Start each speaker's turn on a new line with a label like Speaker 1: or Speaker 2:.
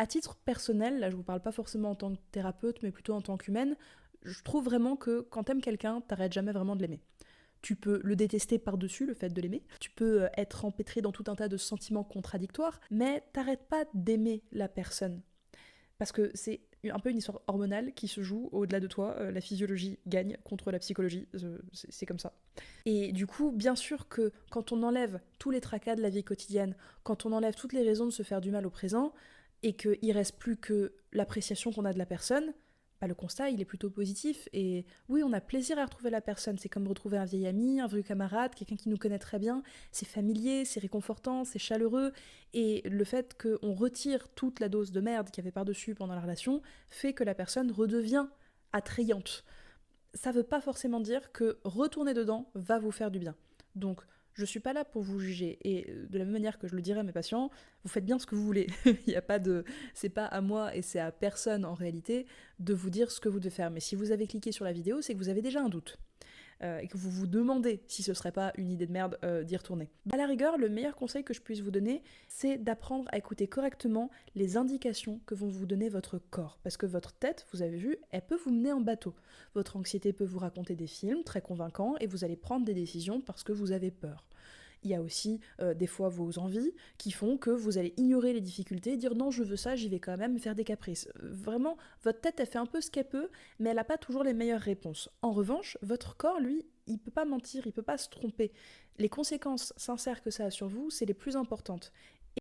Speaker 1: À titre personnel, là je vous parle pas forcément en tant que thérapeute, mais plutôt en tant qu'humaine, je trouve vraiment que quand t'aimes quelqu'un, t'arrêtes jamais vraiment de l'aimer. Tu peux le détester par-dessus le fait de l'aimer, tu peux être empêtré dans tout un tas de sentiments contradictoires, mais t'arrêtes pas d'aimer la personne. Parce que c'est un peu une histoire hormonale qui se joue au-delà de toi. La physiologie gagne contre la psychologie, c'est comme ça. Et du coup, bien sûr que quand on enlève tous les tracas de la vie quotidienne, quand on enlève toutes les raisons de se faire du mal au présent, et qu'il reste plus que l'appréciation qu'on a de la personne, bah le constat il est plutôt positif. Et oui, on a plaisir à retrouver la personne. C'est comme retrouver un vieil ami, un vieux camarade, quelqu'un qui nous connaît très bien. C'est familier, c'est réconfortant, c'est chaleureux. Et le fait qu'on retire toute la dose de merde qu'il y avait par-dessus pendant la relation fait que la personne redevient attrayante. Ça veut pas forcément dire que retourner dedans va vous faire du bien. Donc, je suis pas là pour vous juger. Et de la même manière que je le dirais à mes patients, vous faites bien ce que vous voulez. Il y a pas de, c'est pas à moi et c'est à personne en réalité de vous dire ce que vous devez faire. Mais si vous avez cliqué sur la vidéo, c'est que vous avez déjà un doute. Et que vous vous demandez si ce serait pas une idée de merde d'y retourner. À la rigueur, le meilleur conseil que je puisse vous donner, c'est d'apprendre à écouter correctement les indications que vont vous donner votre corps. Parce que votre tête, vous avez vu, elle peut vous mener en bateau. Votre anxiété peut vous raconter des films très convaincants et vous allez prendre des décisions parce que vous avez peur. Il y a aussi des fois vos envies qui font que vous allez ignorer les difficultés, dire non je veux ça, j'y vais quand même, faire des caprices. Vraiment, votre tête elle fait un peu ce qu'elle peut, mais elle n'a pas toujours les meilleures réponses. En revanche, votre corps, lui, il peut pas mentir, il peut pas se tromper. Les conséquences sincères que ça a sur vous, c'est les plus importantes.